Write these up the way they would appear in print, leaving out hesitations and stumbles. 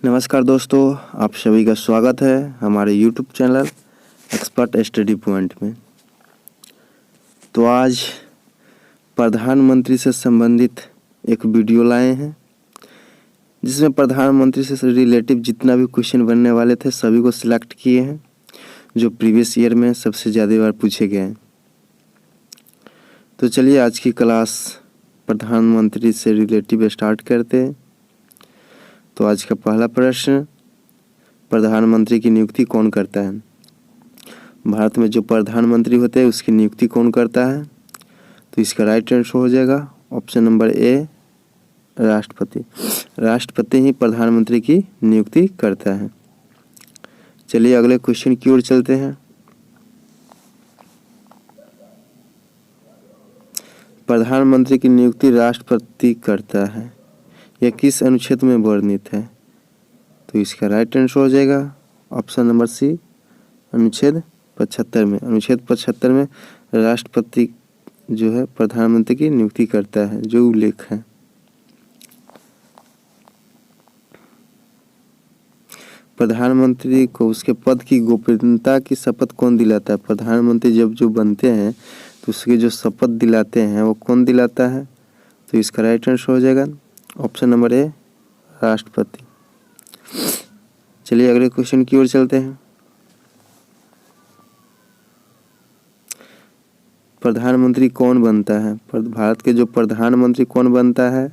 नमस्कार दोस्तों, आप सभी का स्वागत है हमारे YouTube channel expert study point में। तो आज प्रधानमंत्री से संबंधित एक वीडियो लाए हैं जिसमें प्रधानमंत्री से रिलेटिव जितना भी क्वेश्चन बनने वाले थे सभी को सिलेक्ट किए हैं जो प्रीवियस ईयर में सबसे ज़्यादा बार पूछे गए हैं। तो चलिए आज की क्लास प्रधानमंत्री से रिलेटिव स्टार्ट करते हैं। तो आज का पहला प्रश्न, प्रधानमंत्री की नियुक्ति कौन करता है? भारत में जो प्रधानमंत्री होते हैं उसकी नियुक्ति कौन करता है? तो इसका राइट आंसर हो जाएगा ऑप्शन नंबर ए, राष्ट्रपति। राष्ट्रपति ही प्रधानमंत्री की नियुक्ति करता है। चलिए अगले क्वेश्चन की ओर चलते हैं। प्रधानमंत्री की नियुक्ति राष्ट्रपति करता है, यह किस अनुच्छेद में वर्णित है? तो इसका राइट आंसर हो जाएगा ऑप्शन नंबर सी, अनुच्छेद 75 में। अनुच्छेद 75 में राष्ट्रपति जो है प्रधानमंत्री की नियुक्ति करता है, जो उल्लेख है। प्रधानमंत्री को उसके पद की गोपनीयता की शपथ कौन दिलाता है? प्रधानमंत्री जब जो बनते हैं तो उसकी जो शपथ दिलाते हैं वो कौन दिलाता है? तो इसका राइट आंसर हो जाएगा ऑप्शन नंबर ए, राष्ट्रपति। चलिए अगले क्वेश्चन की ओर चलते हैं। प्रधानमंत्री कौन बनता है? भारत के जो प्रधानमंत्री कौन बनता है?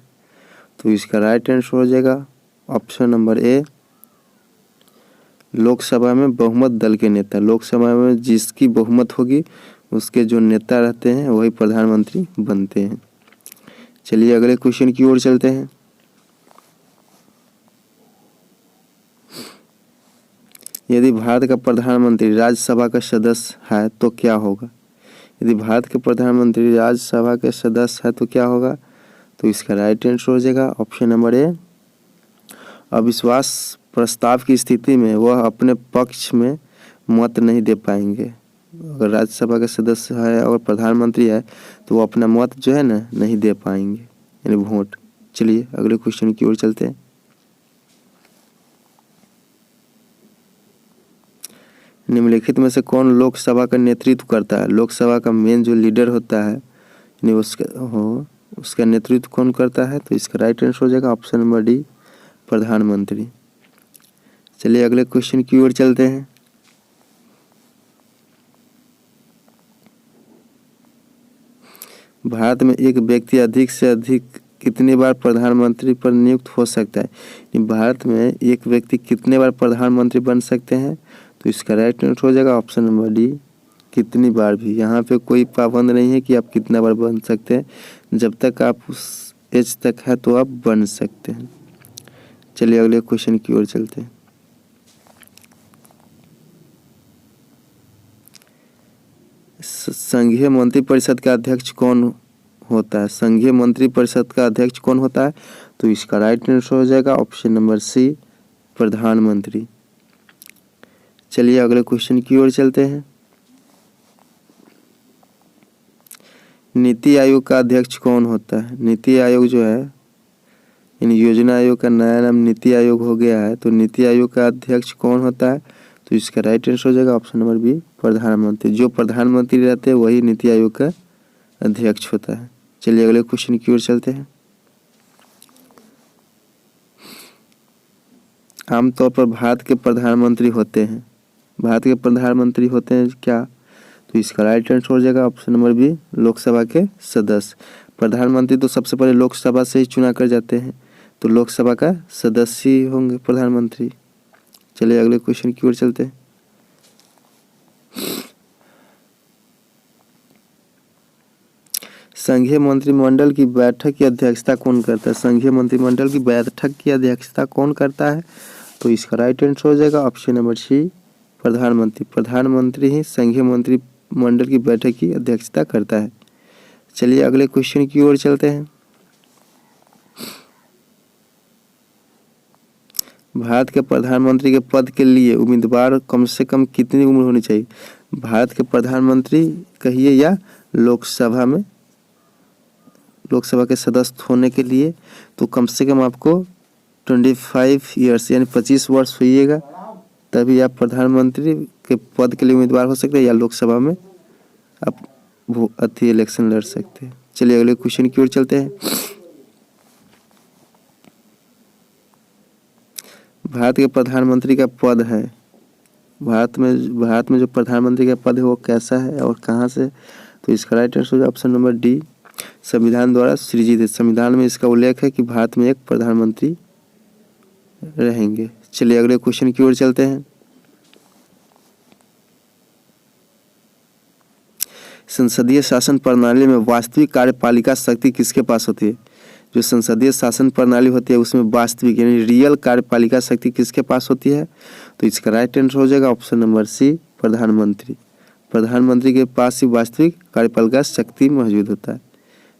तो इसका राइट आंसर हो जाएगा ऑप्शन नंबर ए, लोकसभा में बहुमत दल के नेता। लोकसभा में जिसकी बहुमत होगी उसके जो नेता रहते हैं वही प्रधानमंत्री बनते हैं। चलिए अगले क्वेश्चन की ओर चलते हैं। यदि भारत का प्रधानमंत्री राज्यसभा का सदस्य है तो क्या होगा? यदि भारत के प्रधानमंत्री राज्यसभा के सदस्य है तो क्या होगा? तो इसका राइट आंसर हो जाएगा ऑप्शन नंबर ए, अविश्वास प्रस्ताव की स्थिति में वह अपने पक्ष में मत नहीं दे पाएंगे। अगर राज्यसभा के सदस्य है और प्रधानमंत्री है तो वो अपना मत जो है ना नहीं दे पाएंगे, यानी वोट। चलिए अगले क्वेश्चन की ओर चलते हैं। निम्नलिखित में से कौन लोकसभा का नेतृत्व करता है? लोकसभा का मेन जो लीडर होता है यानी उसका नेतृत्व कौन करता है? तो इसका राइट आंसर हो जाएगा ऑप्शन नंबर डी, प्रधानमंत्री। चलिए अगले क्वेश्चन की ओर चलते हैं। भारत में एक व्यक्ति अधिक से अधिक कितनी बार प्रधानमंत्री पर नियुक्त हो सकता है? भारत में एक व्यक्ति कितने बार प्रधानमंत्री बन सकते हैं? तो इसका राइट आंसर हो जाएगा ऑप्शन नंबर डी, कितनी बार भी। यहाँ पे कोई पाबंद नहीं है कि आप कितना बार बन सकते हैं, जब तक आप उस एज तक है तो आप बन सकते हैं। चलिए अगले क्वेश्चन की ओर चलते हैं। संघीय मंत्रिपरिषद का अध्यक्ष कौन होता है? संघीय मंत्रिपरिषद का अध्यक्ष कौन होता है? तो इसका राइट आंसर हो जाएगा ऑप्शन नंबर सी, प्रधानमंत्री। चलिए अगले क्वेश्चन की ओर चलते हैं। नीति आयोग का अध्यक्ष कौन होता है? नीति आयोग जो है इन योजना आयोग का नया नाम नीति आयोग हो गया है। तो नीति आयोग का अध्यक्ष कौन होता है? तो इसका राइट आंसर हो जाएगा ऑप्शन नंबर बी, प्रधानमंत्री। जो प्रधानमंत्री रहते हैं वही नीति आयोग का अध्यक्ष होता है। चलिए अगले क्वेश्चन की ओर चलते हैं। आमतौर पर भारत के प्रधानमंत्री होते हैं क्या? तो इसका राइट आंसर हो जाएगा ऑप्शन नंबर बी, लोकसभा के सदस्य। प्रधानमंत्री तो सबसे पहले लोकसभा से ही चुना कर जाते हैं, तो लोकसभा का सदस्य ही होंगे प्रधानमंत्री। चलिए अगले क्वेश्चन की ओर चलते हैं। संघीय मंत्रिमंडल की बैठक की अध्यक्षता कौन करता है? संघीय मंत्रिमंडल की बैठक की अध्यक्षता कौन करता है? तो इसका राइट आंसर हो जाएगा ऑप्शन नंबर सी, प्रधानमंत्री। प्रधानमंत्री ही संघीय मंत्रिमंडल की बैठक की अध्यक्षता करता है। चलिए अगले क्वेश्चन की ओर चलते हैं। भारत के प्रधानमंत्री के पद के लिए उम्मीदवार कम से कम कितनी उम्र होनी चाहिए? भारत के प्रधानमंत्री कहिए या लोकसभा के सदस्य होने के लिए तो कम से कम आपको 25 ईयर्स यानी 25 वर्ष होइएगा, तभी आप प्रधानमंत्री के पद के लिए उम्मीदवार हो सकते हैं या लोकसभा में आप वो इलेक्शन लड़ सकते हैं। चलिए अगले क्वेश्चन की ओर चलते हैं। भारत के प्रधानमंत्री का पद है, भारत में जो प्रधानमंत्री का पद है वो कैसा है और कहाँ से? तो इसका राइट आंसर हो ऑप्शन नंबर डी, संविधान द्वारा सृजित है। संविधान में इसका उल्लेख है कि भारत में एक प्रधानमंत्री रहेंगे। चलिए अगले क्वेश्चन की ओर चलते हैं। संसदीय शासन प्रणाली में वास्तविक कार्यपालिका शक्ति किसके पास होती है? जो संसदीय शासन प्रणाली होती है उसमें वास्तविक यानी रियल कार्यपालिका शक्ति किसके पास होती है? तो इसका राइट आंसर हो जाएगा ऑप्शन नंबर सी, प्रधानमंत्री। प्रधानमंत्री के पास ही वास्तविक कार्यपालिका शक्ति मौजूद होता है।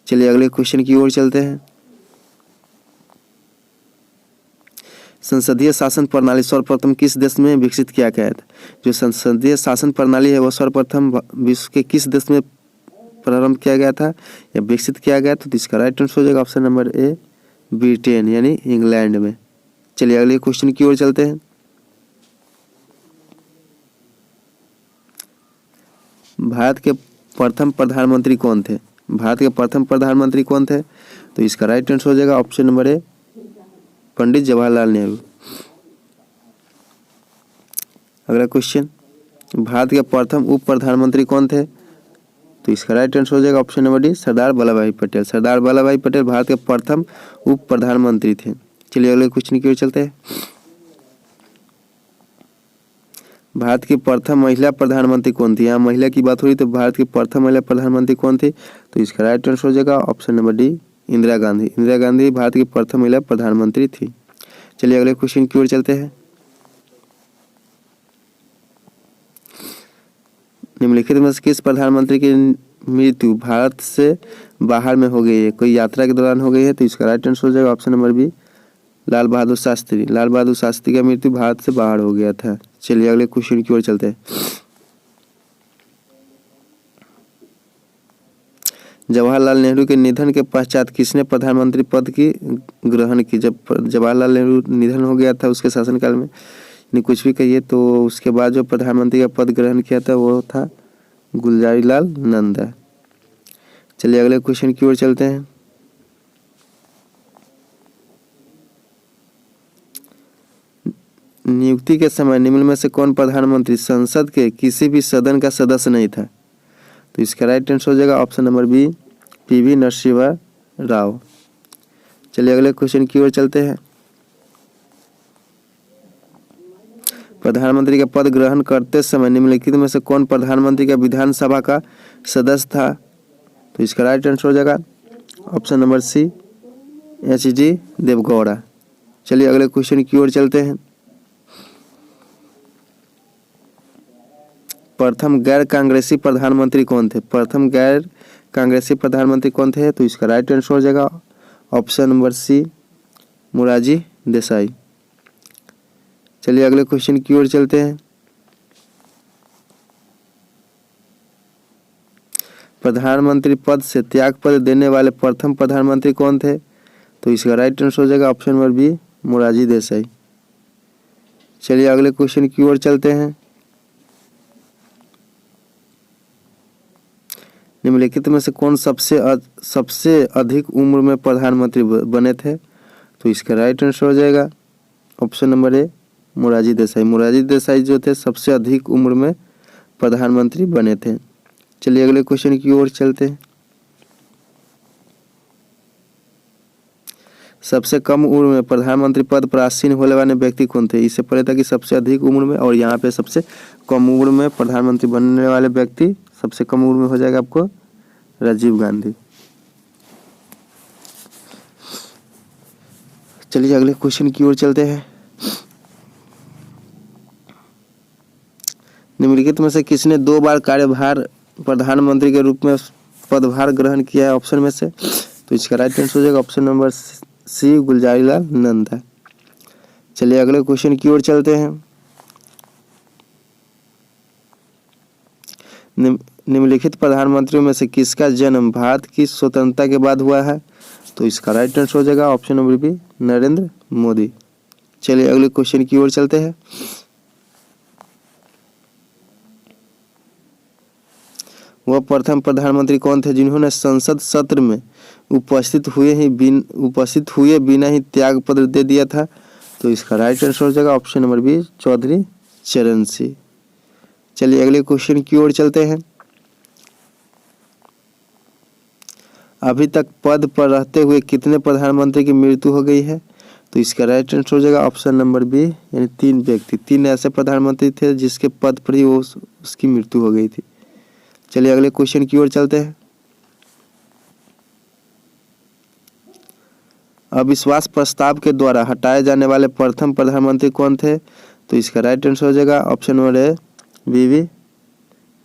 चलिए अगले क्वेश्चन की ओर चलते हैं। संसदीय शासन प्रणाली सर्वप्रथम किस देश में विकसित किया गया था? जो संसदीय शासन प्रणाली है वह सर्वप्रथम विश्व के किस देश में प्रारंभ किया गया था या विकसित किया गया? तो इसका राइट आंसर हो जाएगा ऑप्शन नंबर ए, ब्रिटेन यानी इंग्लैंड में। चलिए अगले क्वेश्चन की ओर चलते हैं। भारत के प्रथम प्रधानमंत्री कौन थे? भारत के प्रथम प्रधानमंत्री कौन थे? तो इसका राइट आंसर हो जाएगा option number A, Pandit Jawaharlal Nehru. अगला क्वेश्चन, भारत के प्रथम उप प्रधानमंत्री कौन थे? तो इसका राइट आंसर हो जाएगा option number D, Sardar Vallabh भाई पटेल। सरदार वल्लभ भाई पटेल भारत के प्रथम उप प्रधानमंत्री थे। चलिए अगले क्वेश्चन की ओर चलते हैं। भारत की प्रथम महिला प्रधानमंत्री कौन थी? यहाँ महिला की बात हो रही तो भारत की प्रथम महिला प्रधानमंत्री कौन थी? तो इसका राइट आंसर हो जाएगा option number D, Indira Gandhi. Indira Gandhi Bharat की प्रथम महिला प्रधानमंत्री थी। चलिए अगले क्वेश्चन की ओर चलते हैं। निम्नलिखित में से किस प्रधानमंत्री की मृत्यु भारत से बाहर में हो गई है? कोई यात्रा के दौरान हो गई है? तो इसका राइट आंसर हो जाएगा option number B, Lal Bahadur Shastri. Lal Bahadur Shastri का मृत्यु भारत से बाहर हो गया था। चलिए अगले क्वेश्चन की ओर चलते हैं। जवाहरलाल नेहरू के निधन के पश्चात किसने प्रधानमंत्री पद की ग्रहण की? जब जवाहरलाल नेहरू निधन हो गया था उसके शासनकाल में, नहीं कुछ भी कहिए, तो उसके बाद जो प्रधानमंत्री का पद ग्रहण किया था वो था गुलजारीलाल नंदा। चलिए अगले क्वेश्चन की ओर चलते हैं। नियुक्ति के समय निम्न में से कौन प्रधानमंत्री संसद के किसी भी सदन का सदस्य नहीं था? तो इसका राइट आंसर हो जाएगा option number B, PV Narasimha Rao. चलिए अगले क्वेश्चन की ओर चलते हैं। प्रधानमंत्री का पद ग्रहण करते समय निम्नलिखित में से कौन प्रधानमंत्री का विधानसभा का सदस्य था? तो इसका राइट आंसर हो जाएगा ऑप्शन नंबर सी, एच.डी. देवगौड़ा। चलिए अगले क्वेश्चन की ओर चलते हैं। प्रथम गैर कांग्रेसी प्रधानमंत्री कौन थे? प्रथम गैर कांग्रेसी प्रधानमंत्री कौन थे? तो इसका राइट आंसर हो जाएगा option number C, Morarji Desai. चलिए अगले क्वेश्चन की ओर चलते हैं। प्रधानमंत्री पद से त्यागपत्र देने वाले प्रथम प्रधानमंत्री कौन थे? तो इसका राइट आंसर हो जाएगा option number B, Morarji Desai. चलिए अगले क्वेश्चन की ओर चलते हैं। निम्नलिखित में से कौन सबसे अधिक उम्र में प्रधानमंत्री बने थे? तो इसका राइट आंसर हो जाएगा option number A, Morarji Desai. Morarji Desai जो थे सबसे अधिक उम्र में प्रधानमंत्री बने थे। चलिए अगले क्वेश्चन की ओर चलते हैं। सबसे कम उम्र में प्रधानमंत्री पद पर आसीन होने वाले व्यक्ति कौन थे? इससे पहले था कि सबसे अधिक उम्र में, और यहाँ पे सबसे कम उम्र में प्रधानमंत्री बनने वाले व्यक्ति सबसे कम उम्र में हो जाएगा आपको राजीव गांधी। चलिए अगले क्वेश्चन की ओर चलते हैं। निम्नलिखित में से किसने 2 बार कार्यभार प्रधानमंत्री के रूप में पदभार ग्रहण किया है ऑप्शन में से? तो इसका राइट आंसर हो जाएगा option number C, Gulzarilal Nanda. चलिए अगले क्वेश्चन की ओर चलते हैं। निम्नलिखित प्रधानमंत्रियों में से किसका जन्म भारत की स्वतंत्रता के बाद हुआ है? तो इसका राइट आंसर हो जाएगा option number B, Narendra Modi. चलिए अगले क्वेश्चन की ओर चलते हैं। वह प्रथम प्रधानमंत्री कौन थे जिन्होंने संसद सत्र में उपस्थित हुए बिना ही त्याग पत्र दे दिया था? तो इसका राइट आंसर हो जाएगा ऑप्शन नंबर बी, चौधरी चरण सिंह। चलिए अगले क्वेश्चन की ओर चलते हैं। अभी तक पद पर रहते हुए कितने प्रधानमंत्री की मृत्यु हो गई है? तो इसका राइट आंसर हो जाएगा ऑप्शन नंबर बी, यानी 3 व्यक्ति, 3 ऐसे प्रधानमंत्री थे जिसके पद पर ही उसकी मृत्यु हो गई थी। चलिए अगले क्वेश्चन की ओर चलते हैं। अविश्वास प्रस्ताव के द्वारा हटाए जाने वाले प्रथम प्रधानमंत्री कौन थे? तो इसका राइट आंसर हो जाएगा option number A,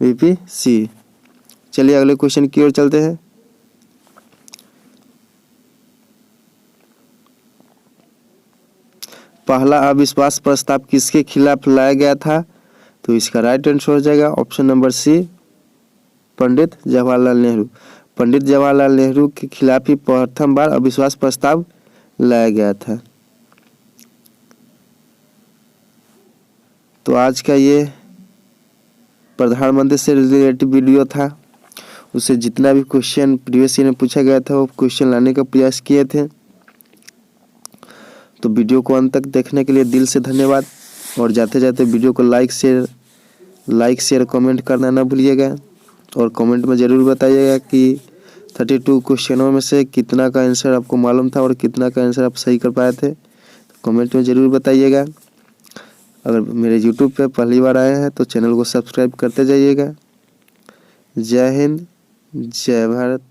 VP Singh. चलिए अगले क्वेश्चन की ओर चलते हैं। पहला अविश्वास प्रस्ताव किसके खिलाफ लाया गया था? तो इसका राइट आंसर हो जाएगा ऑप्शन नंबर सी, पंडित जवाहरलाल नेहरू। पंडित जवाहरलाल नेहरू के खिलाफ ही प्रथम बार अविश्वास प्रस्ताव लाया गया था। तो आज का ये प्रधानमंत्री से रिलेटेड वीडियो था। उससे जितना भी क्वेश्चन प्रीवियस ईयर में पूछा गया था वो क्वेश्चन लाने का प्रयास किए थे। तो वीडियो को अंत तक देखने के लिए दिल से धन्यवाद। और जाते जाते वीडियो को लाइक शेयर कमेंट करना ना भूलिएगा। और कमेंट में ज़रूर बताइएगा कि 32 क्वेश्चनों में से कितना का आंसर आपको मालूम था और कितना का आंसर आप सही कर पाए थे। तो कमेंट में ज़रूर बताइएगा। अगर मेरे YouTube पे पहली बार आए हैं तो चैनल को सब्सक्राइब करते जाइएगा। जय हिंद, जय भारत।